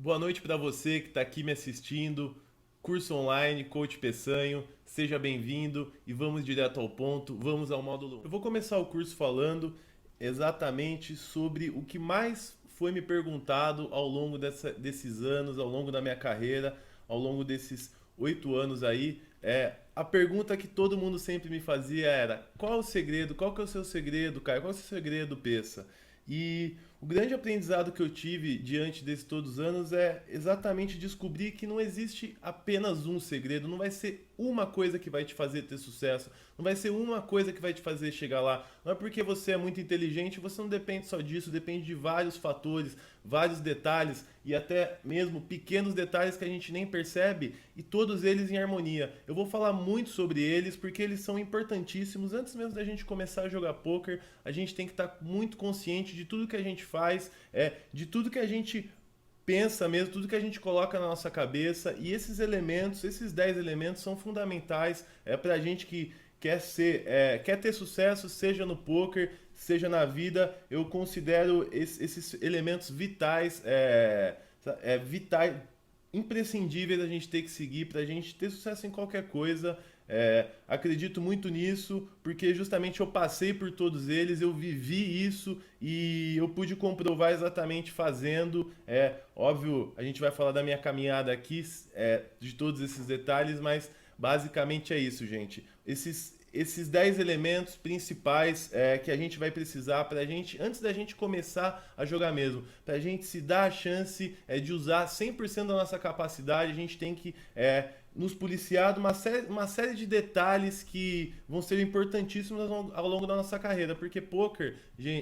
Boa noite para você que está aqui me assistindo. Curso online, Coach Peçanho, seja bem-vindo e vamos direto ao ponto, vamos ao módulo 1. Eu vou começar o curso falando exatamente sobre o que mais foi me perguntado ao longo desses anos, ao longo da minha carreira, ao longo desses 8 anos aí. A pergunta que todo mundo sempre me fazia era: qual é o segredo? Qual que é o seu segredo, Caio? Qual é o seu segredo, Peça? E o grande aprendizado que eu tive diante desses todos os anos é exatamente descobrir que não existe apenas um segredo, não vai ser uma coisa que vai te fazer ter sucesso, não vai ser uma coisa que vai te fazer chegar lá. Não é porque você é muito inteligente, você não depende só disso, depende de vários fatores, vários detalhes e até mesmo pequenos detalhes que a gente nem percebe e todos eles em harmonia. Eu vou falar muito sobre eles porque eles são importantíssimos. Antes mesmo da gente começar a jogar poker, a gente tem que estar muito consciente de tudo que a gente faz, de tudo que a gente pensa mesmo, tudo que a gente coloca na nossa cabeça. E esses elementos, esses 10 elementos são fundamentais para a gente que quer ter sucesso, seja no poker, seja na vida. Eu considero esses elementos vitais, vitais, imprescindíveis a gente ter que seguir para a gente ter sucesso em qualquer coisa. Acredito muito nisso, porque justamente eu passei por todos eles, eu vivi isso e eu pude comprovar exatamente fazendo. Óbvio, a gente vai falar da minha caminhada aqui, de todos esses detalhes, mas basicamente é isso, gente. Esses 10 elementos principais que a gente vai precisar para a gente, antes da gente começar a jogar mesmo, para a gente se dar a chance de usar 100% da nossa capacidade, a gente tem que nos policiar de uma série de detalhes que vão ser importantíssimos ao longo da nossa carreira, porque poker,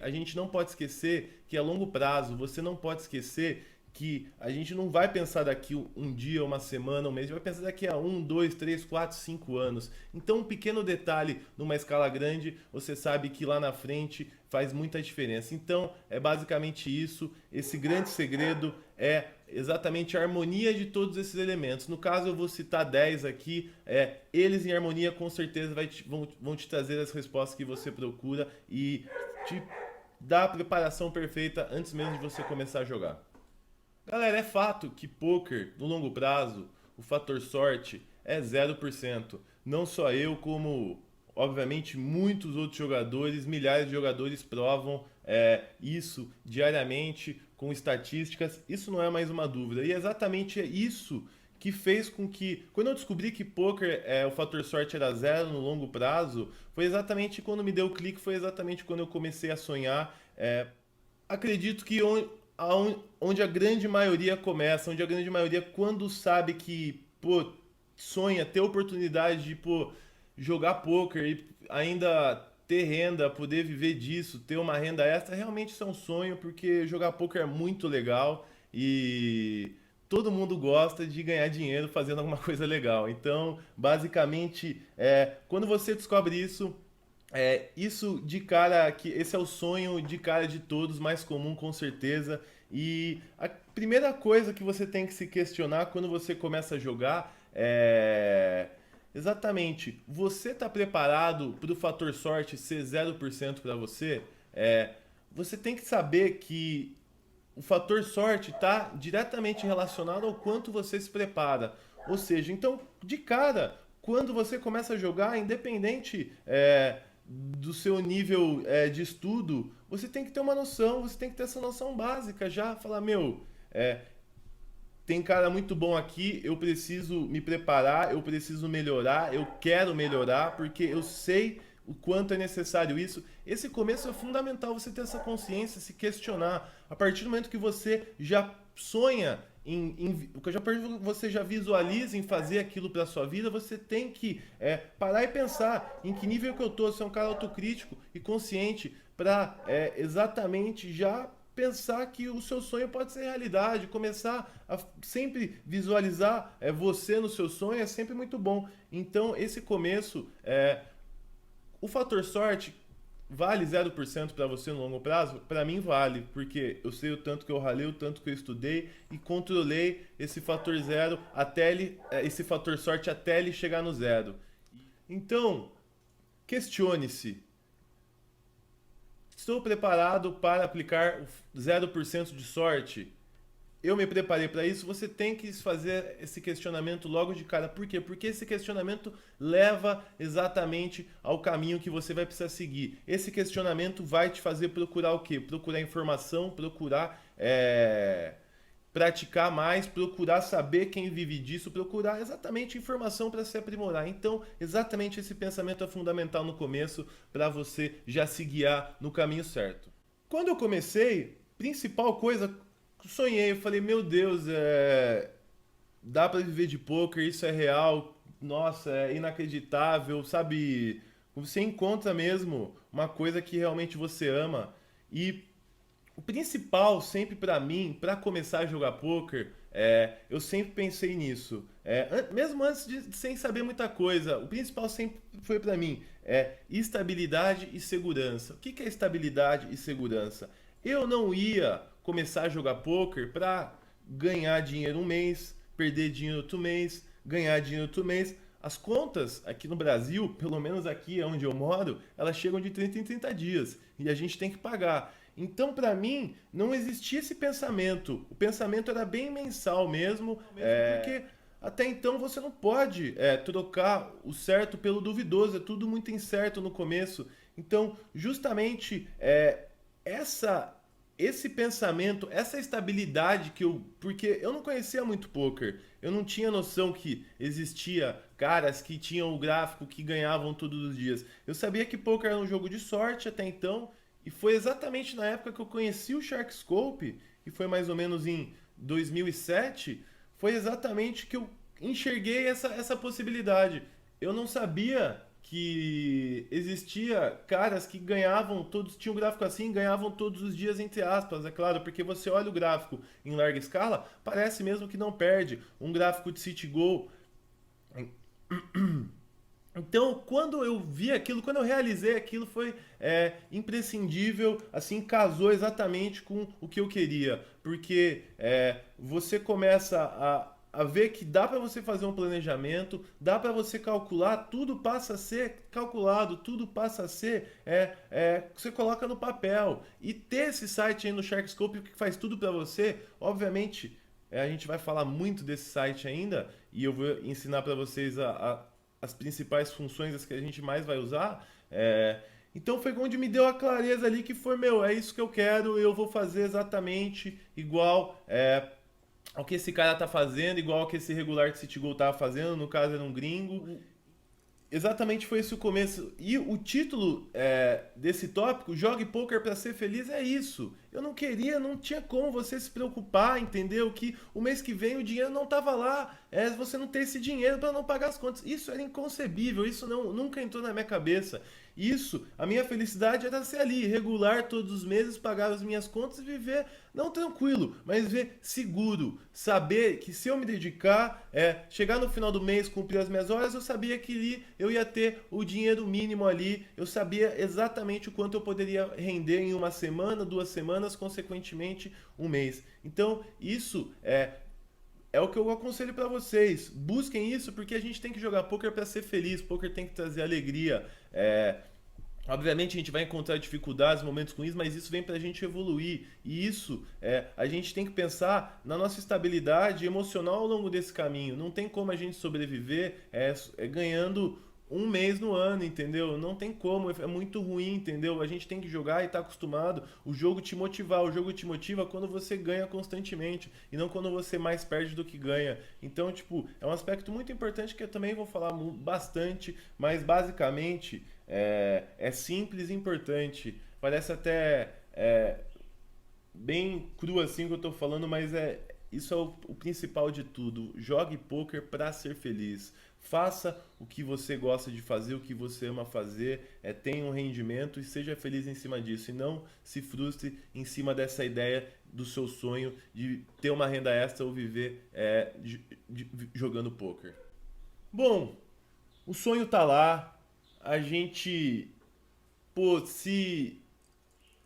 a gente não pode esquecer que a longo prazo, você não pode esquecer que a gente não vai pensar daqui um dia, uma semana, um mês, vai pensar daqui a 1, 2, 3, 4, 5 anos. Então, um pequeno detalhe numa escala grande, você sabe que lá na frente faz muita diferença. Então, é basicamente isso. Esse grande segredo é exatamente a harmonia de todos esses elementos. No caso, eu vou citar 10 aqui. Eles em harmonia com certeza vão te trazer as respostas que você procura e te dar a preparação perfeita antes mesmo de você começar a jogar. Galera, é fato que poker no longo prazo, o fator sorte é 0%. Não só eu, como obviamente muitos outros jogadores, milhares de jogadores provam isso diariamente com estatísticas. Isso não é mais uma dúvida. E é exatamente isso que fez com que, quando eu descobri que poker o fator sorte era zero no longo prazo, foi exatamente quando me deu o clique, foi exatamente quando eu comecei a sonhar. Acredito que onde a grande maioria começa, onde a grande maioria, quando sabe que, pô, sonha ter oportunidade de, pô, jogar poker e ainda ter renda, poder viver disso, ter uma renda extra, realmente isso é um sonho, porque jogar poker é muito legal e todo mundo gosta de ganhar dinheiro fazendo alguma coisa legal. Então, basicamente, quando você descobre isso, isso de cara, que esse é o sonho de cara de todos, mais comum com certeza. E a primeira coisa que você tem que se questionar quando você começa a jogar é exatamente, você está preparado para o fator sorte ser 0% para você? Você tem que saber que o fator sorte está diretamente relacionado ao quanto você se prepara. Ou seja, então, de cara, quando você começa a jogar, independente do seu nível de estudo, você tem que ter uma noção, você tem que ter essa noção básica já. Falar, meu, tem cara muito bom aqui, eu preciso me preparar, eu preciso melhorar, eu quero melhorar, porque eu sei o quanto é necessário isso. Esse começo é fundamental, você ter essa consciência, se questionar. A partir do momento que você já sonha você já visualiza em fazer aquilo para sua vida, você tem que parar e pensar em que nível que eu tô, ser um cara autocrítico e consciente para exatamente já pensar que o seu sonho pode ser realidade, começar a sempre visualizar você no seu sonho é sempre muito bom. Então, esse começo, o fator sorte vale 0% para você no longo prazo? Para mim vale, porque eu sei o tanto que eu ralei, o tanto que eu estudei e controlei esse fator zero até esse fator sorte até ele chegar no zero. Então, questione-se: estou preparado para aplicar 0% de sorte? eu me preparei para isso, você tem que fazer esse questionamento logo de cara. Por quê? Porque esse questionamento leva exatamente ao caminho que você vai precisar seguir. Esse questionamento vai te fazer procurar o quê? Procurar informação, procurar praticar mais, procurar saber quem vive disso, procurar exatamente informação para se aprimorar. Então, exatamente esse pensamento é fundamental no começo para você já se guiar no caminho certo. Quando eu comecei, principal coisa, sonhei, eu falei, meu Deus, dá para viver de poker, isso é real, nossa, é inacreditável, sabe? Você encontra mesmo uma coisa que realmente você ama e o principal sempre pra mim, pra começar a jogar poker, eu sempre pensei nisso. Mesmo antes de sem saber muita coisa, o principal sempre foi pra mim estabilidade e segurança. O que que é estabilidade e segurança? Eu não ia começar a jogar poker pra ganhar dinheiro um mês, perder dinheiro outro mês, ganhar dinheiro outro mês. As contas aqui no Brasil, pelo menos aqui onde eu moro, elas chegam de 30 em 30 dias e a gente tem que pagar. Então, para mim, não existia esse pensamento. O pensamento era bem mensal mesmo, porque até então você não pode trocar o certo pelo duvidoso. É tudo muito incerto no começo. Então, justamente essa esse pensamento, essa estabilidade que eu, porque eu não conhecia muito poker, eu não tinha noção que existia caras que tinham o gráfico que ganhavam todos os dias. Eu sabia que poker era um jogo de sorte até então, e foi exatamente na época que eu conheci o Sharkscope, e foi mais ou menos em 2007, foi exatamente que eu enxerguei essa possibilidade. Eu não sabia que existia caras que ganhavam todos, tinham um gráfico assim, ganhavam todos os dias entre aspas, é claro, porque você olha o gráfico em larga escala, parece mesmo que não perde. Um gráfico de Citigo. Então, quando eu vi aquilo, quando eu realizei aquilo, foi imprescindível, assim, casou exatamente com o que eu queria, porque você começa a ver que dá para você fazer um planejamento, dá para você calcular, tudo passa a ser calculado, tudo passa a ser, você coloca no papel. E ter esse site aí no Sharkscope que faz tudo para você, obviamente, a gente vai falar muito desse site ainda, e eu vou ensinar para vocês as principais funções, as que a gente mais vai usar. Então foi onde me deu a clareza ali que foi, meu, é isso que eu quero, eu vou fazer exatamente igual ao que esse cara tá fazendo, igual ao que esse regular de Citigo tava fazendo, no caso era um gringo. Exatamente foi esse o começo. E o título desse tópico, Jogue Poker para ser feliz, é isso. Eu não queria, não tinha como você se preocupar, entendeu? Que o mês que vem o dinheiro não tava lá, você não ter esse dinheiro para não pagar as contas. Isso era inconcebível, isso nunca entrou na minha cabeça. Isso, a minha felicidade era ser ali, regular todos os meses, pagar as minhas contas e viver, não tranquilo, mas viver seguro. Saber que se eu me dedicar, chegar no final do mês, cumprir as minhas horas, eu sabia que ali eu ia ter o dinheiro mínimo ali, eu sabia exatamente o quanto eu poderia render em uma semana, 2 semanas, consequentemente um mês. Então, isso é o que eu aconselho para vocês. Busquem isso porque a gente tem que jogar poker para ser feliz. Poker tem que trazer alegria. Obviamente a gente vai encontrar dificuldades, momentos ruins, mas isso vem pra gente evoluir. E isso, a gente tem que pensar na nossa estabilidade emocional ao longo desse caminho. Não tem como a gente sobreviver ganhando um mês no ano, entendeu? Não tem como, é muito ruim, entendeu? A gente tem que jogar e tá acostumado o jogo te motivar. O jogo te motiva quando você ganha constantemente e não quando você mais perde do que ganha. Então, tipo, é um aspecto muito importante que eu também vou falar bastante, mas basicamente é simples e importante. Parece até bem cru assim que eu tô falando, mas isso é o principal de tudo. Jogue poker para ser feliz. Faça o que você gosta de fazer, o que você ama fazer, tenha um rendimento e seja feliz em cima disso. E não se frustre em cima dessa ideia do seu sonho de ter uma renda extra ou viver jogando poker. Bom, o sonho tá lá, a gente, pô, se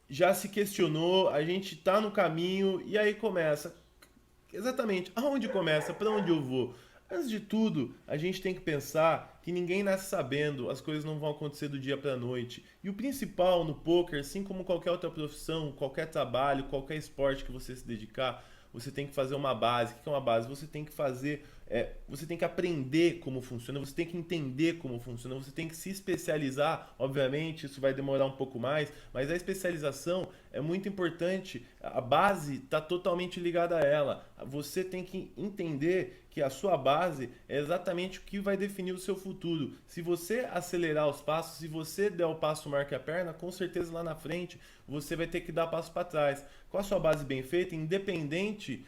já se questionou, a gente tá no caminho e aí começa. Exatamente, aonde começa? Para onde eu vou? Antes de tudo, a gente tem que pensar que ninguém nasce sabendo, as coisas não vão acontecer do dia para a noite. E o principal no poker, assim como qualquer outra profissão, qualquer trabalho, qualquer esporte que você se dedicar, você tem que fazer uma base. O que é uma base? Você tem que fazer, você tem que aprender como funciona, você tem que entender como funciona, você tem que se especializar. Obviamente, isso vai demorar um pouco mais, mas a especialização é muito importante. A base está totalmente ligada a ela. Você tem que entender que a sua base é exatamente o que vai definir o seu futuro. Se você acelerar os passos, se você der o passo marca a perna, com certeza lá na frente você vai ter que dar passo para trás. Com a sua base bem feita, independente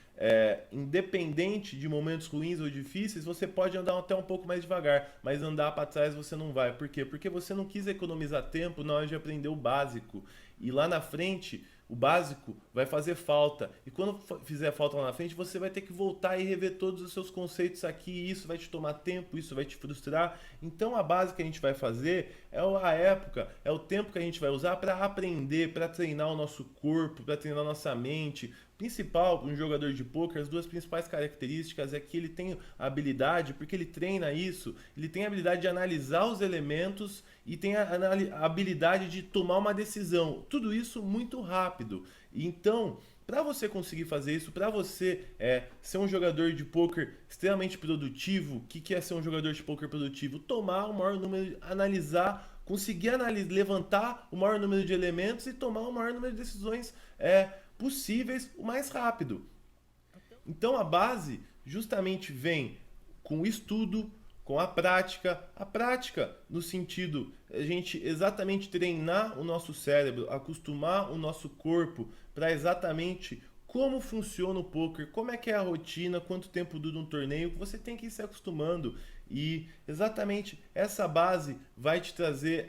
de momentos ruins ou difíceis, você pode andar até um pouco mais devagar, mas andar para trás você não vai. Por quê? Porque você não quis economizar tempo na hora de aprender o básico. E lá na frente, o básico vai fazer falta. E quando fizer falta lá na frente, você vai ter que voltar e rever todos os seus conceitos aqui. E isso vai te tomar tempo, isso vai te frustrar. Então a base que a gente vai fazer é a época, é o tempo que a gente vai usar para aprender, para treinar o nosso corpo, para treinar a nossa mente. Principal, um jogador de pôquer, as duas principais características é que ele tem a habilidade, porque ele treina isso, ele tem a habilidade de analisar os elementos e tem a habilidade de tomar uma decisão. Tudo isso muito rápido. Então, para você conseguir fazer isso, para você ser um jogador de pôquer extremamente produtivo, o que é ser um jogador de pôquer produtivo? Tomar o maior número, analisar, conseguir levantar o maior número de elementos e tomar o maior número de decisões possíveis o mais rápido. Então a base justamente vem com o estudo, com a prática no sentido a gente exatamente treinar o nosso cérebro, acostumar o nosso corpo para exatamente como funciona o poker, como é que é a rotina, quanto tempo dura um torneio, você tem que ir se acostumando e exatamente essa base vai te trazer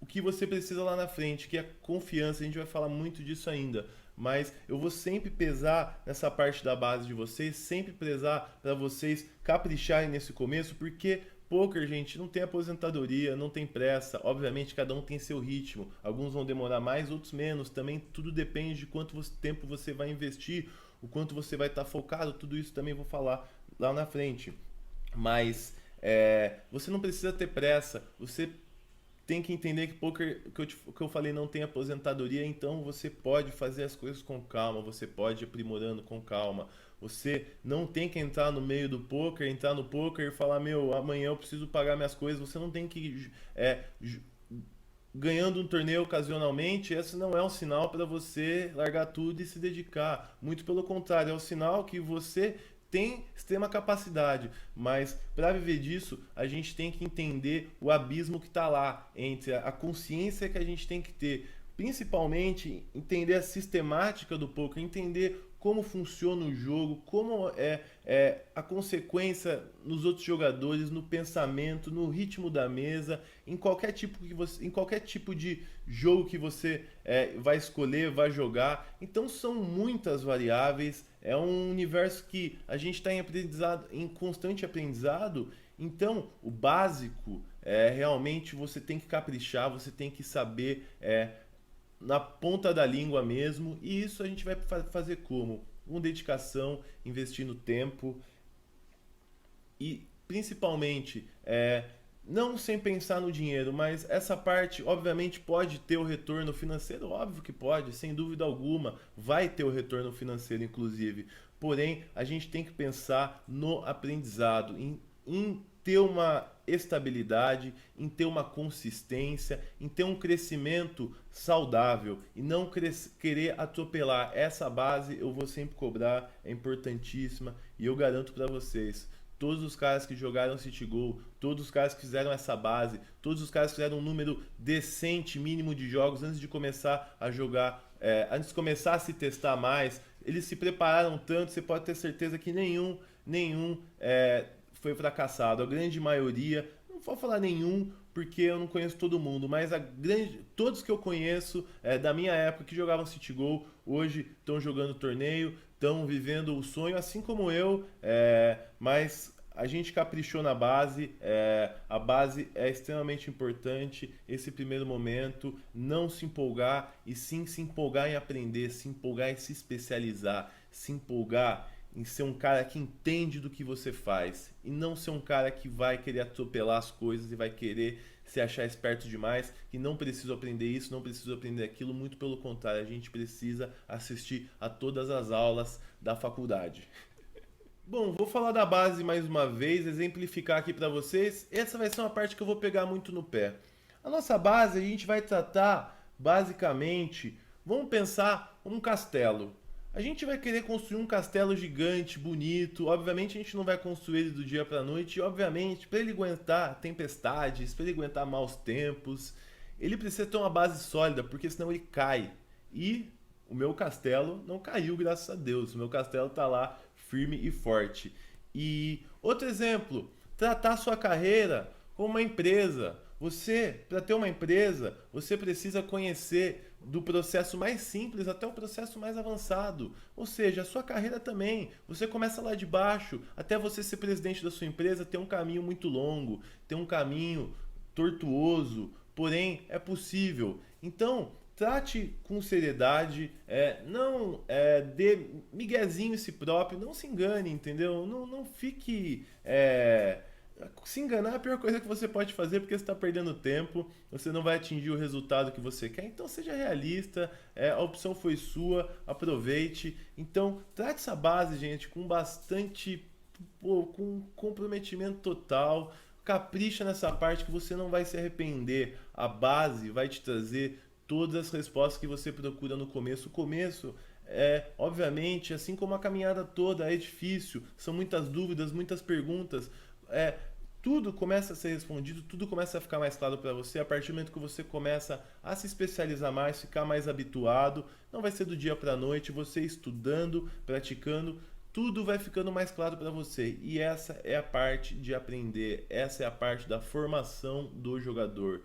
o que você precisa lá na frente, que é confiança. A gente vai falar muito disso ainda, mas eu vou sempre pesar nessa parte da base de vocês, sempre pesar para vocês capricharem nesse começo, porque poker, gente, não tem aposentadoria, não tem pressa. Obviamente, cada um tem seu ritmo. Alguns vão demorar mais, outros menos. Também tudo depende de quanto tempo você vai investir, o quanto você vai estar focado. Tudo isso também vou falar lá na frente. Mas você não precisa ter pressa. Você tem que entender que poker, que eu falei, não tem aposentadoria, então você pode fazer as coisas com calma, você pode ir aprimorando com calma. Você não tem que entrar no meio do poker, entrar no poker e falar, meu, amanhã eu preciso pagar minhas coisas. Você não tem que ganhando um torneio ocasionalmente, esse não é um sinal para você largar tudo e se dedicar. Muito pelo contrário, é um sinal que você tem extrema capacidade, mas para viver disso a gente tem que entender o abismo que está lá entre a consciência que a gente tem que ter, principalmente entender a sistemática do poker, entender como funciona o jogo, como é a consequência nos outros jogadores, no pensamento, no ritmo da mesa, em qualquer tipo de jogo que você vai escolher, vai jogar. Então são muitas variáveis, é um universo que a gente está em constante aprendizado. Então o básico realmente você tem que caprichar, você tem que saber na ponta da língua mesmo, e isso a gente vai fazer como? Com dedicação, investindo tempo e principalmente não sem pensar no dinheiro, mas essa parte obviamente pode ter o retorno financeiro, óbvio que pode, sem dúvida alguma, vai ter o retorno financeiro inclusive, porém a gente tem que pensar no aprendizado, em ter uma estabilidade, em ter uma consistência, em ter um crescimento saudável e não querer atropelar. Essa base eu vou sempre cobrar, é importantíssima e eu garanto para vocês, todos os caras que jogaram City Go, todos os caras que fizeram essa base, todos os caras que fizeram um número decente, mínimo de jogos antes de começar a jogar, antes de começar a se testar mais, eles se prepararam tanto, você pode ter certeza que nenhum foi fracassado. A grande maioria, não vou falar nenhum porque eu não conheço todo mundo, mas todos que eu conheço da minha época que jogavam City Go, hoje estão jogando torneio, estão vivendo o sonho, assim como eu, mas a gente caprichou na base, a base é extremamente importante, esse primeiro momento, não se empolgar e sim se empolgar em aprender, se empolgar em se especializar, se empolgar em ser um cara que entende do que você faz e não ser um cara que vai querer atropelar as coisas e vai querer se achar esperto demais, que não preciso aprender isso, não preciso aprender aquilo, muito pelo contrário, a gente precisa assistir a todas as aulas da faculdade. Bom, vou falar da base mais uma vez, exemplificar aqui para vocês. Essa vai ser uma parte que eu vou pegar muito no pé. A nossa base a gente vai tratar basicamente, vamos pensar um castelo. A gente vai querer construir um castelo gigante, bonito. Obviamente a gente não vai construir ele do dia para a noite. E obviamente para ele aguentar tempestades, para ele aguentar maus tempos, ele precisa ter uma base sólida, porque senão ele cai. E o meu castelo não caiu, graças a Deus. O meu castelo está lá firme e forte. E outro exemplo, tratar a sua carreira como uma empresa. Você, para ter uma empresa, você precisa conhecer do processo mais simples até o processo mais avançado. Ou seja, a sua carreira também. Você começa lá de baixo, até você ser presidente da sua empresa, tem um caminho muito longo, tem um caminho tortuoso, porém é possível. Então, trate com seriedade, não dê miguezinho em si próprio, não se engane, entendeu? Não fique. Se enganar é a pior coisa que você pode fazer porque você está perdendo tempo, você não vai atingir o resultado que você quer. Então seja realista, a opção foi sua, aproveite. Então trate essa base, gente, com bastante, com comprometimento total. Capricha nessa parte que você não vai se arrepender. A base vai te trazer todas as respostas que você procura no começo. O começo obviamente, assim como a caminhada toda, é difícil, são muitas dúvidas, muitas perguntas. Tudo começa a ser respondido, tudo começa a ficar mais claro para você a partir do momento que você começa a se especializar mais, ficar mais habituado. Não vai ser do dia para a noite, você estudando, praticando, tudo vai ficando mais claro para você. E essa é a parte de aprender, essa é a parte da formação do jogador.